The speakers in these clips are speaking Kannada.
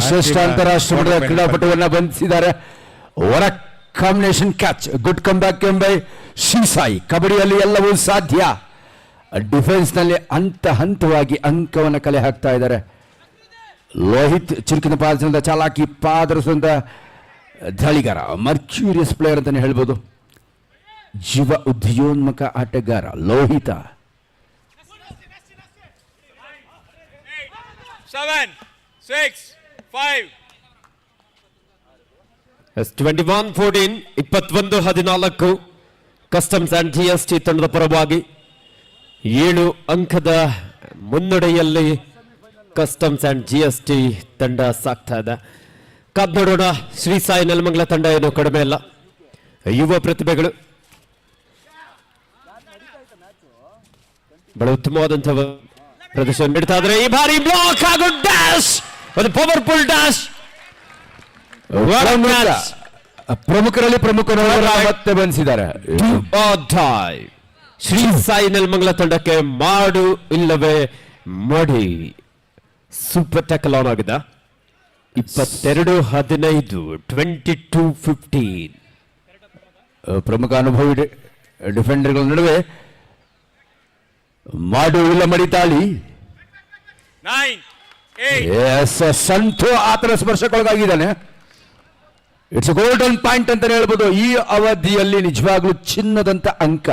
ಶ್ರೇಷ್ಠ ಅಂತಾರಾಷ್ಟ್ರೀಯ ಮಟ್ಟದ ಕ್ರೀಡಾಪಟುವನ್ನ ಬಂಧಿಸಿದ್ದಾರೆ. ಹೊರ combination catch, good comeback by Srisai. ಕಬಡ್ಡಿಯಲ್ಲಿ ಎಲ್ಲವೂ ಸಾಧ್ಯ. ಡಿಫೆನ್ಸ್ ನಲ್ಲಿ ಹಂತವಾಗಿ ಅಂಕವನ್ನು ಕಲೆ ಹಾಕ್ತಾ ಇದ್ದಾರೆ. ಲೋಹಿತ್ ಚುರುಕಿನ ಪಾದದಿಂದ ಚಾಲಾಕಿ ಪಾದರಸಂತ ದಾಳಿಗಾರ, ಮರ್ಕ್ಯೂರಿಯಸ್ ಪ್ಲೇಯರ್ ಅಂತಾನೆ ಹೇಳ್ಬೋದು. ಜೀವ ಉದ್ಯೋನ್ಮುಖ ಆಟಗಾರ ಲೋಹಿತ. 7, 6, 5. 21-14, 21-14 ಕಸ್ಟಮ್ಸ್ ಅಂಡ್ GST ತಂಡದ ಪರವಾಗಿ 7 ಅಂಕದ ಮುನ್ನಡೆಯಲ್ಲಿ ಕಸ್ಟಮ್ಸ್ ಅಂಡ್ GST ತಂಡ ಸಾಕ್ತಾ ಇದೆ. ಕಾದ್ ನೋಡೋಣ, ಶ್ರೀಸಾಯಿ ನೆಲಮಂಗಲ ತಂಡ ಏನು ಕಡಿಮೆ ಅಲ್ಲ. ಯುವ ಪ್ರತಿಭೆಗಳು ಬಹಳ ಉತ್ತಮವಾದಂತಹ ಪ್ರದರ್ಶನ ನೀಡ್ತಾ ಇದ್ದಾರೆ. ಈ ಬಾರಿ ಬ್ಲಾಕ್ ಹಾಗೂ ಡ್ಯಾಶ್, ಒಂದು ಪವರ್ಫುಲ್ ಡ್ಯಾಶ್. ಪ್ರಮುಖರಲ್ಲಿ ಪ್ರಮುಖರು ಮತ್ತೆ ಬಂಧಿಸಿದ್ದಾರೆ. ಶ್ರೀ ಸಾಯಿ ನೆಲಮಂಗಲ ತಂಡಕ್ಕೆ ಮಾಡು ಇಲ್ಲವೇ ಮಡಿ. ಸೂಪರ್ ಟ್ಯಾಕಲ್ ಆನ್ ಆಗಿದೆ. 22-15, 22-15. ಪ್ರಮುಖ ಅನುಭವಿ ಡಿಫೆಂಡರ್ಗಳ ನಡುವೆ ಮಾಡು ಇಲ್ಲ ಮಡಿ ತಾಳಿ. 9, 8. ಸಂತು ಆತನ ಸ್ಪರ್ಶಕ್ಕೊಳಗಾಗಿದ್ದಾನೆ. ಇಟ್ಸ್ ಗೋಲ್ಡನ್ ಪಾಯಿಂಟ್ ಅಂತ ಹೇಳ್ಬೋದು. ಈ ಅವಧಿಯಲ್ಲಿ ನಿಜವಾಗ್ಲೂ ಚಿನ್ನದಂತ ಅಂಕ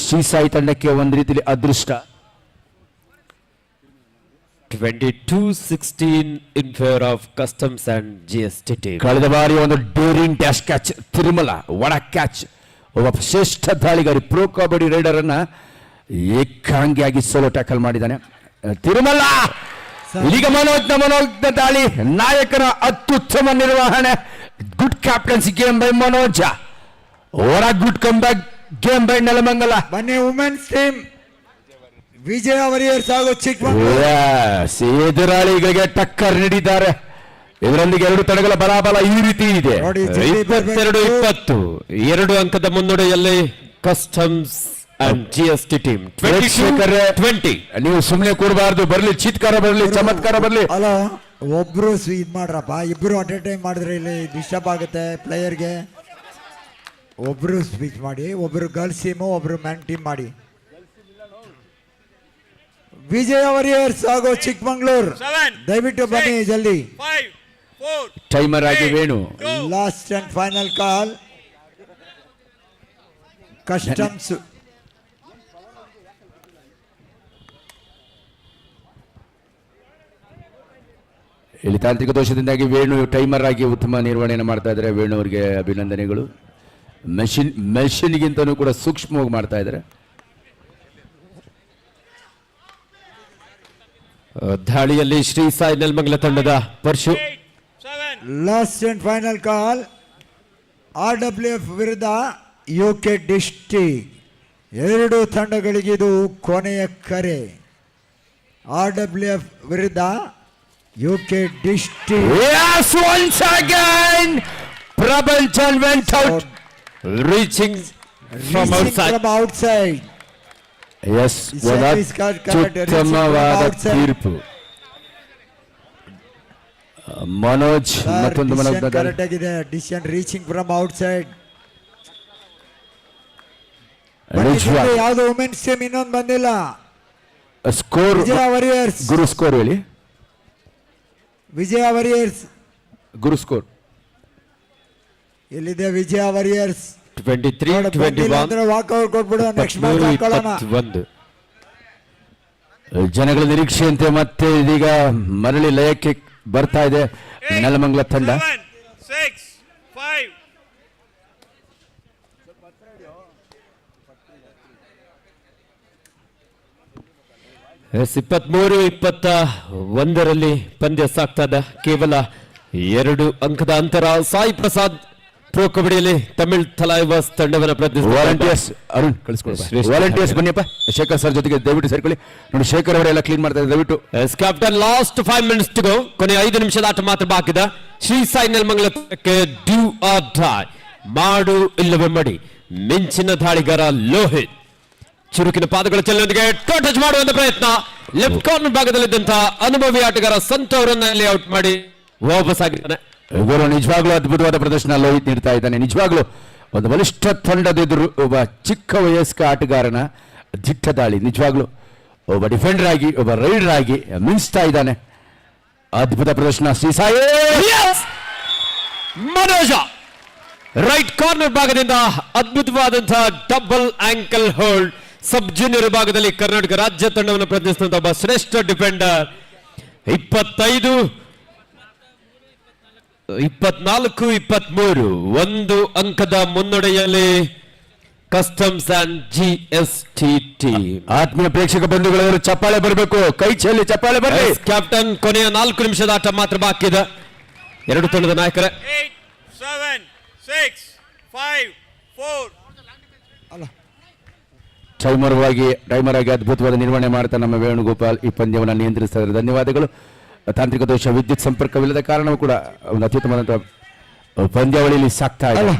ಶ್ರೀಸಾಯಿ ತಂಡಕ್ಕೆ ಒಂದು ರೀತಿಯಲ್ಲಿ ಅದೃಷ್ಟ. 22-16 in favor of Customs and GST team. ಕಳೆದ ಬಾರಿ ಒಂದು ಡೇರಿಂಗ್ ಡ್ಯಾಶ್ ಕ್ಯಾಚ್ ತಿರುಮಲ ಒಳ ಕ್ಯಾಚ್. ಒಬ್ಬ ಶ್ರೇಷ್ಠ ದಾಳಿಗಾರಿ ಪ್ರೋ ಕಬಡ್ಡಿ ರೈಡರ್ ಅನ್ನ ಏಕಾಂಗಿಯಾಗಿ ಸೋಲೋ ಟ್ಯಾಕಲ್ ಮಾಡಿದ್ದಾನೆ ತಿರುಮಲ. ಈಗ ಮನೋಜ್ನ ದಾಳಿ, ನಾಯಕನ ಅತ್ಯುತ್ತಮ ನಿರ್ವಹಣೆ. Good captaincy game by Manoja. ಹೊರ good comeback game by Nelamangala. ಬನ್ನಿ ವುಮೆನ್ಸ್ ಟೀಮ್ ವಿಜಯ ವಾರಿಯರ್ಸ್ ಹಾಗೂ ಚಿಕ್ಕಮಗಳೂರು ಎದುರಾಳಿಗಳಿಗೆ ಟಕ್ಕರ್ ನೀಡಿದ್ದಾರೆ. ಇದರೊಂದಿಗೆ ಎರಡು ತಂಡಗಳ ಬಲಾಬಲ ಈ ರೀತಿ ಇದೆ. 22-20, 2 ಅಂಕದ ಮುನ್ನಡೆಯಲ್ಲಿ ಕಸ್ಟಮ್ಸ್ ಅಂಡ್ GST ಟೀಮ್. 20. ನೀವು ಸುಮ್ಮನೆ ಕೂಡಬಾರ್ದು, ಬರ್ಲಿ ಚೀತ್ಕಾರ ಬರ್ಲಿ, ಚಮತ್ಕಾರ ಬರ್ಲಿ. ಅಲ್ಲ, ಒಬ್ರು ಇದ್ ಮಾಡ್ರಪ್ಪ, ಇಬ್ರು ಅಟ್ ಎ ಟೈಮ್ ಮಾಡಿದ್ರೆ ಇಲ್ಲಿ ಡಿಸ್ಟರ್ಬ್ ಆಗುತ್ತೆ ಪ್ಲೇಯರ್ಗೆ. ಒಬ್ರು ಸ್ಪೀಚ್ ಮಾಡಿ, ಒಬ್ರು ಗರ್ಲ್ಸ್ ಟೀಮು, ಒಬ್ರು ಮ್ಯಾನ್ ಟೀಮ್ ಮಾಡಿ. ವಿಜಯ ವಾರಿಯರ್ಸ್ ಹಾಗೂ ಚಿಕ್ಕಮಗಳೂರು ದಯವಿಟ್ಟು ಬನ್ನಿ ಜಲ್ದಿ. 5, 4. ಟೈಮರ್ ಆಗಿ Venu. Last and final call customs. ಇಲ್ಲಿ ತಾಂತ್ರಿಕ ದೋಷದಿಂದಾಗಿ ವೇಣು ಟೈಮರ್ ಆಗಿ ಉತ್ತಮ ನಿರ್ವಹಣೆಯನ್ನು ಮಾಡ್ತಾ ಇದ್ದಾರೆ. ವೇಣು ಅವರಿಗೆ ಅಭಿನಂದನೆಗಳು. ಮೆಷಿನ್ಗಿಂತನೂ ಕೂಡ ಸೂಕ್ಷ್ಮವಾಗಿ ಮಾಡ್ತಾ ಇದ್ದಾರೆ. ದಾಳಿಯಲ್ಲಿ ಶ್ರೀ ಸಾಯಿ ನೆಲಮಂಗಲ ತಂಡದ Parshu. 8, 7. Last and final call RWF ವಿರುದ್ಧ UK ಡಿಸ್ಟ್ರಿಕ್ಟ್. ಎರಡು ತಂಡಗಳಿಗಿದು ಕೊನೆಯ ಕರೆ. RWF ವಿರುದ್ಧ UK district. Yes, once again Prabhalchan went out, reaching from outside. Yes, ಉತ್ತಮವಾದ ತೀರ್ಪು. ಮನೋಜ್ ಮತ್ತೊಂದು ಕರೆಕ್ಟ್ ಆಗಿದೆ. Decision reaching from outside. ಯಾವುದು ವುಮೆನ್ಸ್ ಟೀಮ್ ಇನ್ನೊಂದು ಬಂದಿಲ್ಲ. ಸ್ಕೋರ್ ವಿಜಯ ವಾರಿಯರ್ಸ್. ಗುರು ಸ್ಕೋರ್ ಹೇಳಿ. ವಿಜಯ ವಾರಿಯರ್ಸ್ ಗುರು ಸ್ಕೋರ್ ಎಲ್ಲಿದೆ? ವಿಜಯ ವಾರಿಯರ್ಸ್ 23-21. ವಾಕೌಟ್ ಕೊಟ್ಬಿಡು. ನೆಕ್ಸ್ಟ್ ಮ್ಯಾಚ್ ಹಾಕೊಳ್ಳೋಣ. 21. ಜನಗಳ ನಿರೀಕ್ಷೆಯಂತೆ ಮತ್ತೆ ಇದೀಗ ಮರಳಿ ಲಯಕ್ಕೆ ಬರ್ತಾ ಇದೆ ನೆಲಮಂಗಲ ತಂಡ. 7, 6, 5. 23-21 ಪಂದ್ಯ ಸಾಗ್ತಾ ಇದೆ. ಕೇವಲ 2 ಅಂಕದ ಅಂತರ. ಸಾಯಿ ಪ್ರಸಾದ್ ಪ್ರೋ ಕಬಡ್ಡಿಯಲ್ಲಿ ತಮಿಳ್ ಥಲಾಯ್ವಾಸ್ ತಂಡವನ್ನು ವಾಲಂಟಿಯರ್ಸ್ ಅರುಣ್ ಕಳಿಸ್ಕೊಳ್ಳಿ. ವಾಲಂಟಿಯರ್ಸ್ ಬನ್ನಿಯಪ್ಪ. ಶೇಖರ್ ಸರ್ ಜೊತೆಗೆ ದಯವಿಟ್ಟು ಸೇರ್ಕೊಳ್ಳಿ. ನೋಡಿ ಶೇಖರ್ ಅವರೆಲ್ಲ ಕ್ಲೀನ್ ಮಾಡ್ತಾ ಇದ್ದಾರೆ. ದಯವಿಟ್ಟು captain. Last 5 minutes to go. ಕೊನೆ 5 ನಿಮಿಷದ ಆಟ ಮಾತ್ರ ಬಾಕಿದ. ಶ್ರೀ ಸಾಯಿ ನೆಲಮಂಗಲಕ್ಕೆ ಡ್ಯೂ ಆರ್ ಡೈ, ಮಾಡು ಇಲ್ಲವೇ ಮಡಿ. ಮಿಂಚಿನ ದಾಳಿಗಾರ ಲೋಹಿತ್. ಚುರುಕಿನ ಪಾದಗಳ ಚಲನೆಯೊಂದಿಗೆ ಟಚ್ ಮಾಡುವಂತ ಪ್ರಯತ್ನ. ಲೆಫ್ಟ್ ಕಾರ್ನರ್ ಭಾಗದಲ್ಲಿದ್ದಂತಹ ಅನುಭವಿ ಆಟಗಾರ ಸಂತು ಅವರನ್ನ ಇಲ್ಲಿ ಔಟ್ ಮಾಡಿ ವಾಪಸ್ ಆಗಿದ್ದಾನೆ. ಇವರು ನಿಜವಾಗ್ಲೂ ಅದ್ಭುತವಾದ ಪ್ರದರ್ಶನ ಲೋಹಿತ್ ನೀಡ್ತಾ ಇದ್ದಾನೆ. ನಿಜವಾಗ್ಲೂ ಒಂದು ಬಲಿಷ್ಠ ತಂಡದೆದುರು ಒಬ್ಬ ಚಿಕ್ಕ ವಯಸ್ಕ ಆಟಗಾರನ ದಿಟ್ಟ ದಾಳಿ. ನಿಜವಾಗ್ಲೂ ಒಬ್ಬ ಡಿಫೆಂಡರ್ ಆಗಿ ಒಬ್ಬ ರೈಡರ್ ಆಗಿ ಮಿಂಚ್ತಾ ಇದ್ದಾನೆ. ಅದ್ಭುತ ಪ್ರದರ್ಶನ ಶ್ರೀಸಾಯಿ. ಮನೋಜ ರೈಟ್ ಕಾರ್ನರ್ ಭಾಗದಿಂದ ಅದ್ಭುತವಾದಂತಹ ಡಬಲ್ ಆಂಕಲ್ ಹೋಲ್ಡ್. ಸಬ್ ಜೂನಿಯರ್ ಭಾಗದಲ್ಲಿ ಕರ್ನಾಟಕ ರಾಜ್ಯ ತಂಡವನ್ನು ಪ್ರತಿನಿಧಿಸಿದಂತಹ ಒಬ್ಬ ಶ್ರೇಷ್ಠ ಡಿಫೆಂಡರ್. 24-23 ಒಂದು ಅಂಕದ ಮುನ್ನಡೆಯಲ್ಲಿ ಕಸ್ಟಮ್ಸ್ ಅಂಡ್ GST ಟೀಮ್. ಆತ್ಮೀಯ ಪ್ರೇಕ್ಷಕ ಬಂಧುಗಳವರು ಚಪ್ಪಾಳೆ ಬರಬೇಕು, ಕೈ ಚೆಲ್ಲಿ ಚಪ್ಪಾಳೆ ಬರಲಿ. ಕ್ಯಾಪ್ಟನ್ ಕೊನೆಯ 4 ನಿಮಿಷದ ಆಟ ಮಾತ್ರ ಬಾಕಿ ಇದೆ. ಎರಡು ತಂಡದ ನಾಯಕರೇ 8, 7, 6, 5, 4. ಟೈಮರ್ ಆಗಿ ಅದ್ಭುತವಾದ ನಿರ್ವಹಣೆ ಮಾಡ್ತಾ ನಮ್ಮ ವೇಣುಗೋಪಾಲ್ ಈ ಪಂದ್ಯವನ್ನು ನಿಯಂತ್ರಿಸ್ತಾ ಇದ್ದಾರೆ. ಧನ್ಯವಾದಗಳು. ತಾಂತ್ರಿಕ ದೋಷ, ವಿದ್ಯುತ್ ಸಂಪರ್ಕವಿಲ್ಲದ ಕಾರಣವೂ ಕೂಡ ಒಂದು ಅತ್ಯುತ್ತಮವಾದಂತಹ ಪಂದ್ಯಾವಳಿಯಲ್ಲಿ ಸಾಕ್ತಾ ಇದೆ.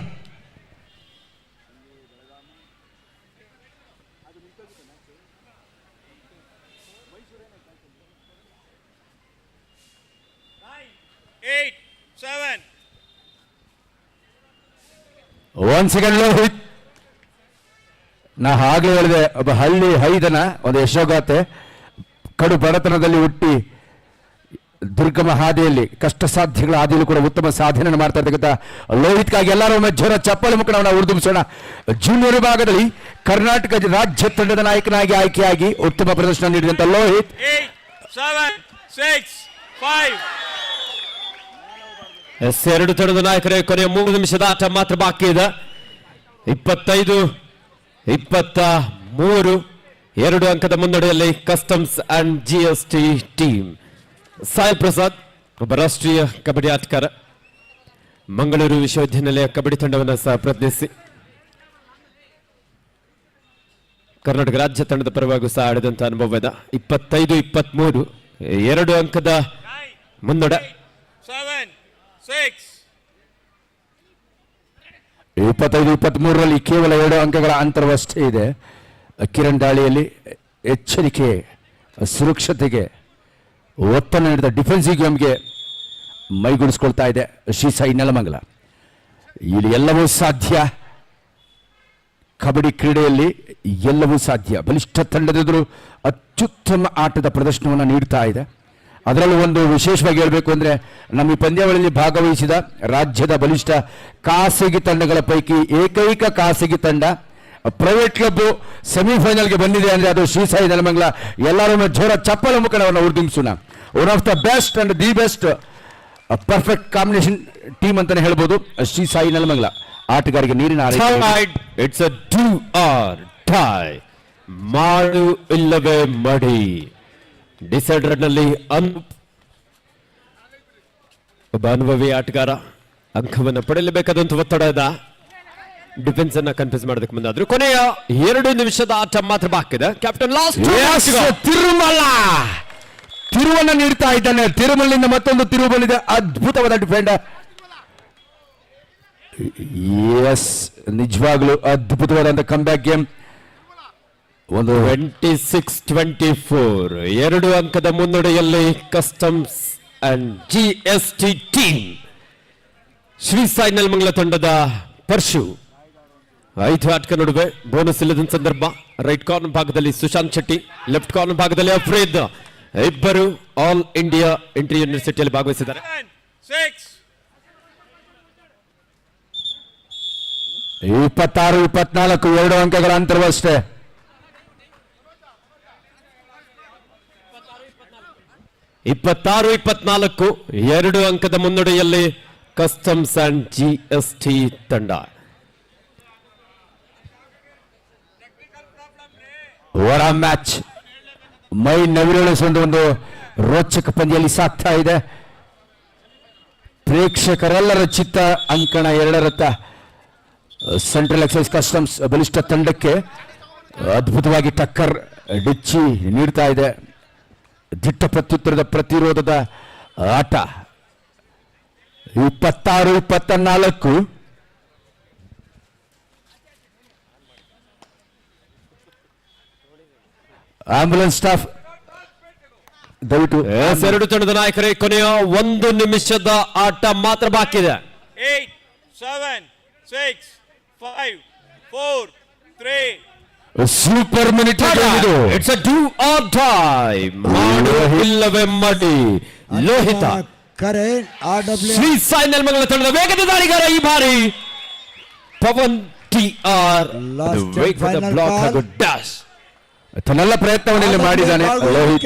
ಒಂದ್ ಸೆಕೆಂಡ್ ಲೋಹಿತ್. ನಾ ಆಗ್ಲೇ ಹೇಳಿದೆ, ಒಬ್ಬ ಹಳ್ಳಿ ಹೈದನ ಒಂದು ಯಶೋಗಾಥೆ, ಕಡು ಬಡತನದಲ್ಲಿ ಹುಟ್ಟಿ ದುರ್ಗಮ ಹಾದಿಯಲ್ಲಿ ಕಷ್ಟ ಸಾಧ್ಯಗಳ ಹಾದಿಯಲ್ಲಿ ಕೂಡ ಉತ್ತಮ ಸಾಧನೆ ಮಾಡ್ತಾ ಇರ್ತಕ್ಕಂಥ ಲೋಹಿತ್ಗಾಗಿ ಎಲ್ಲರೂ ಒಮ್ಮೆ ಜೋರ ಚಪ್ಪಾಳೆ ಮುಖವನ್ನು ಉರ್ದುಂಬಿಸೋಣ. ಜೂನಿಯರ್ ವಿಭಾಗದಲ್ಲಿ ಕರ್ನಾಟಕ ರಾಜ್ಯ ತಂಡದ ನಾಯಕನಾಗಿ ಆಯ್ಕೆಯಾಗಿ ಉತ್ತಮ ಪ್ರದರ್ಶನ ನೀಡಿದಂತ ಲೋಹಿತ್. 8, 7, 6, 5. ಎರಡು ತಂಡದ ನಾಯಕರೇ ಕೊನೆಯ 3 ನಿಮಿಷದ ಆಟ ಮಾತ್ರ ಬಾಕಿ ಇದೆ. 25-23 2 ಅಂಕದ ಮುನ್ನಡೆಯಲ್ಲಿ customs and GST team. Sai Prasad ಒಬ್ಬ ರಾಷ್ಟ್ರೀಯ ಕಬಡ್ಡಿ ಆಟಗಾರ, ಮಂಗಳೂರು ವಿಶ್ವವಿದ್ಯಾನಿಲಯ ಕಬಡ್ಡಿ ತಂಡವನ್ನು ಸಹ ಪ್ರತಿನಿಧಿಸಿ ಕರ್ನಾಟಕ ರಾಜ್ಯ ತಂಡದ ಪರವಾಗಿ ಸಹ ಆಡಿದಂತ ಅನುಭವ ಇದೆ. 25-23 2 ಅಂಕದ ಮುನ್ನಡೆ. 7, 6. 25-23ರಲ್ಲಿ ಕೇವಲ 2 ಅಂಕಗಳ ಅಂತರವಷ್ಟೇ ಇದೆ. ಕಿರಣ್ ದಾಳಿಯಲ್ಲಿ ಎಚ್ಚರಿಕೆ, ಸುರಕ್ಷತೆಗೆ ಒತ್ತನ್ನು ನೀಡಿದ ಡಿಫೆನ್ಸಿವ್ ಗೇಮ್ಗೆ ಮೈಗೂಡಿಸ್ಕೊಳ್ತಾ ಇದೆ ಶ್ರೀಸಾಯಿ ನೆಲಮಂಗಲ. ಇಲ್ಲಿ ಎಲ್ಲವೂ ಸಾಧ್ಯ. ಕಬಡ್ಡಿ ಕ್ರೀಡೆಯಲ್ಲಿ ಎಲ್ಲವೂ ಸಾಧ್ಯ. ಬಲಿಷ್ಠ ತಂಡದೆದುರು ಅತ್ಯುತ್ತಮ ಆಟದ ಪ್ರದರ್ಶನವನ್ನು ನೀಡ್ತಾ ಇದೆ. ಅದರಲ್ಲೂ ಒಂದು ವಿಶೇಷವಾಗಿ ಹೇಳಬೇಕು ಅಂದರೆ, ನಮ್ಮ ಈ ಪಂದ್ಯಾವಳಿಯಲ್ಲಿ ಭಾಗವಹಿಸಿದ ರಾಜ್ಯದ ಬಲಿಷ್ಠ ಖಾಸಗಿ ತಂಡಗಳ ಪೈಕಿ ಏಕೈಕ ಖಾಸಗಿ ತಂಡ ಪ್ರೈವೇಟ್ ಕ್ಲಬ್ ಸೆಮಿಫೈನಲ್ಗೆ ಬಂದಿದೆ ಅಂದರೆ ಅದು ಶ್ರೀಸಾಯಿ ನೆಲಮಂಗಲ. ಎಲ್ಲರೂ ಜೋರ ಚಪ್ಪಲ ಮುಖವನ್ನು ಉರ್ದುಂಬಿಸೋಣ. One of the best and the best perfect combination team ಅಂತಾನೆ ಹೇಳ್ಬೋದು ಶ್ರೀಸಾಯಿ ನೆಲಮಂಗಲ. ಆಟಗಾರರಿಗೆ ನೀರಿನ it's a do or die, ಮಾಡು ಇಲ್ಲವೇ ಮಡಿ. ಡಿಸೈಡರ್ ನಲ್ಲಿ ಒಬ್ಬ ಅನುಭವಿ ಆಟಗಾರ ಅಂಕವನ್ನು ಪಡೆಯಲೇಬೇಕಾದಂತ ಒತ್ತಡ ಇದೆ. ಡಿಫೆನ್ಸ್ ಅನ್ನ ಕನ್ಫ್ಯೂಸ್ ಮಾಡೋದಕ್ಕೆ ಮುಂದಾದ್ರು. ಕೊನೆಯ 2 ನಿಮಿಷದ ಆಟ ಮಾತ್ರ ಬಾಕಿದೆ. ಕ್ಯಾಪ್ಟನ್ ಲಾಸ್ಟ್ ತಿರುವನ್ನ ನೀಡ್ತಾ ಇದ್ದಾನೆ. ತಿರುಮಲಿಂದ ಮತ್ತೊಂದು ತಿರುವು ಬಂದಿದೆ. ಅದ್ಭುತವಾದ ಡಿಫೆಂಡರ್. ಎಸ್, ನಿಜವಾಗ್ಲೂ ಅದ್ಭುತವಾದಂತ ಕಮ್ಬ್ಯಾಕ್ ಗೇಮ್. ಒಂದು 26-24 2 ಅಂಕದ ಮುನ್ನಡೆಯಲ್ಲಿ customs and GST team. ಶ್ರೀಸಾಯಿ Nelamangala ತಂಡದ ಪರ್ಶು 5 ಆಟಗಾರ ನಡುವೆ ಬೋನಸ್ ಇಲ್ಲದ ಸಂದರ್ಭ. ರೈಟ್ ಕಾರ್ನರ್ ಭಾಗದಲ್ಲಿ ಸುಶಾಂತ್ ಶೆಟ್ಟಿ, ಲೆಫ್ಟ್ ಕಾರ್ನರ್ ಭಾಗದಲ್ಲಿ ಅಫ್ರೀದ್, ಇಬ್ಬರು ಆಲ್ ಇಂಡಿಯಾ ಇಂಟರ್ ಯೂನಿವರ್ಸಿಟಿಯಲ್ಲಿ ಭಾಗವಹಿಸಿದ್ದಾರೆ. 6. 26-24 2 ಅಂಕಗಳ ಅಂತರವಷ್ಟೇ. 26-24 2 ಅಂಕದ ಮುನ್ನಡೆಯಲ್ಲಿ ಕಸ್ಟಮ್ಸ್ ಅಂಡ್ GST ತಂಡ. ವರ ಮ್ಯಾಚ್ ಮೈ ನವಿರಳಿಸುವ ಒಂದು ರೋಚಕ ಪಂದ್ಯದಲ್ಲಿ ಸಾಕ್ತಾ ಇದೆ. ಪ್ರೇಕ್ಷಕರೆಲ್ಲರ ಚಿತ್ತ ಅಂಕಣ 2ರತ್ತ ಸೆಂಟ್ರಲ್ ಎಕ್ಸೈಸ್ ಕಸ್ಟಮ್ಸ್ ಬಲಿಷ್ಠ ತಂಡಕ್ಕೆ ಅದ್ಭುತವಾಗಿ ಟಕ್ಕರ್ ಡಿಚ್ಚಿ ನೀಡ್ತಾ ಇದೆ. ದಿಟ್ಟ ಪ್ರತ್ಯುತ್ತರದ ಪ್ರತಿರೋಧದ ಆಟ. 26-24 26-24 ಆಂಬ್ಯುಲೆನ್ಸ್ ಸ್ಟಾಫ್ ದಯವಿಟ್ಟು ಎಸ್, ಎರಡು ತಂಡದ ನಾಯಕರೇ, ಕೊನೆಯ 1 ನಿಮಿಷದ ಆಟ ಮಾತ್ರ ಬಾಕಿ ಇದೆ. 8, 7, 6, 5, 4, 3. ಸೂಪರ್ ಮಿನಿಟ್ ಇದು. It's a do or die. ಮಾಡು ಇಲ್ಲವೇ ಮಾಡಿ. ಲೋಹಿತ ಕರೆ RW ಶ್ರೀ ಸಾಯಿ ನೆಲಮಂಗಲ ತಂಡದ ವೇಗದ ದಾಳಿಗಾರ ಈ ಬಾರಿ ಪವನ್ TR. Last and ವೇಗದ final ಬ್ಲಾಕ್ ball. ಹಾಗೂ ಡ್ಯಾಶ್. ತನ್ನೆಲ್ಲ ಪ್ರಯತ್ನವನ್ನು ಇಲ್ಲಿ ಮಾಡಿದ್ದಾನೆ ಲೋಹಿತ್.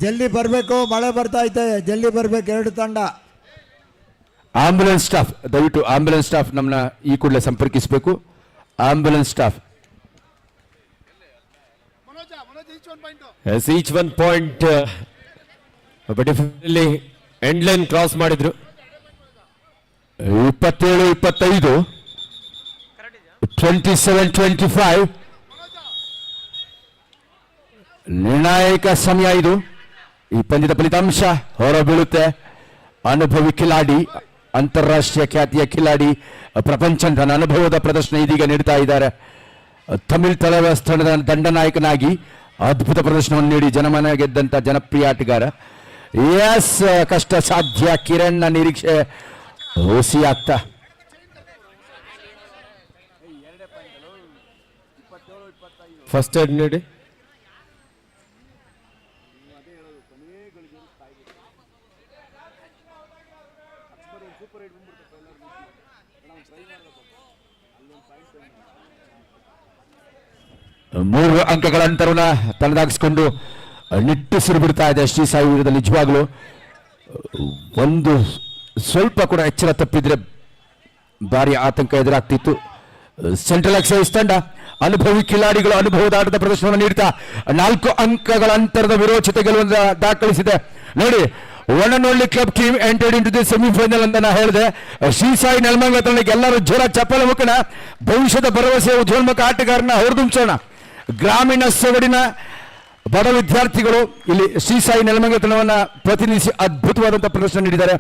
ಜಲ್ದಿ ಬರ್ಬೇಕು, ಮಳೆ ಬರ್ತಾ ಐತೆ, ಜಲ್ದಿ ಬರ್ಬೇಕು ಎರಡು ತಂಡ. ಆಂಬ್ಯುಲೆನ್ಸ್ ಸ್ಟಾಫ್ ದಯವಿಟ್ಟು ಆಂಬ್ಯುಲೆನ್ಸ್ ಸ್ಟಾಫ್ ನಮ್ಮನ್ನ ಈ ಕೂಡಲೇ ಸಂಪರ್ಕಿಸಬೇಕು. Ambulance staff yes, each 1 point. Definitely end line cross ಮಾಡಿದ್ರು. 27-25 27-25 ನಿರ್ಣಾಯಕ ಸಮಯ ಇದು. ಈ ಪಂದ್ಯದ ಫಲಿತಾಂಶ ಹೊರಬೀಳುತ್ತೆ. ಅನುಭವಿ ಕಿಲಾಡಿ, ಅಂತಾರಾಷ್ಟ್ರೀಯ ಖ್ಯಾತಿಯ ಕಿಲಾಡಿ, ಪ್ರಪಂಚದ ಅನುಭವದ ಪ್ರದರ್ಶನ ಇದೀಗ ನೀಡ್ತಾ ಇದ್ದಾರೆ. ತಮಿಳ್ ತಳವಾರ ದಂಡನಾಯಕನಾಗಿ ಅದ್ಭುತ ಪ್ರದರ್ಶನವನ್ನು ನೀಡಿ ಜನಮನ ಗೆದ್ದಂತ ಜನಪ್ರಿಯ ಆಟಗಾರ. ಎಸ್, ಕಷ್ಟ ಸಾಧ್ಯ ಕಿರಣ್ ನಿರೀಕ್ಷೆ ಹುಸಿ ಆಗ್ತಾ. ಫಸ್ಟ್ ಏಡ್ ನೀಡಿ. ಮೂರು ಅಂಕಗಳ ಅಂತರವನ್ನ ತನ್ನದಾಗಿಸಿಕೊಂಡು ನಿಟ್ಟುಸಿರು ಬಿಡ್ತಾ ಇದೆ ಶ್ರೀ ಸಾಯಿ ವಿರುದ್ಧ. ನಿಜವಾಗ್ಲೂ ಒಂದು ಸ್ವಲ್ಪ ಕೂಡ ಎಚ್ಚರ ತಪ್ಪಿದ್ರೆ ಭಾರಿ ಆತಂಕ ಎದುರಾಗ್ತಿತ್ತು. ಸೆಂಟ್ರಲ್ ಎಕ್ಸೈಸ್ ತಂಡ ಅನುಭವಿ ಕಿಲಾಡಿಗಳು ಅನುಭವದ ಆಟದ ಪ್ರದರ್ಶನವನ್ನು ನೀಡ್ತಾ 4 ಅಂಕಗಳ ಅಂತರದ ವಿರೋಚಿತ ಗೆಲುವನ್ನು ದಾಖಲಿಸಿದೆ. ನೋಡಿ, one and only club team entered into the semifinal ಅಂತ ನಾ ಹೇಳಿದೆ. ಶ್ರೀ ಸಾಯಿ ನೆಲಮಂಗಲ ತಂಡಕ್ಕೆ ಎಲ್ಲರೂ ಜೋರ ಚಪ್ಪಲ ಮುಖನ ಭವಿಷ್ಯದ ಭರವಸೆ ಉಜ್ವಲಮುಖ ಆಟಗಾರನ ಹೊರದುಂಬಿಸೋಣ. ಗ್ರಾಮೀಣ ಸೊಗಡಿನ ಬಡ ವಿದ್ಯಾರ್ಥಿಗಳು ಇಲ್ಲಿ ಶ್ರೀ ಸಾಯಿ ನೆಲಮಂಗಲ ತಂಡವನ್ನು ಪ್ರತಿನಿಧಿಸಿ ಅದ್ಭುತವಾದಂತಹ ಪ್ರದರ್ಶನ ನೀಡಿದ್ದಾರೆ.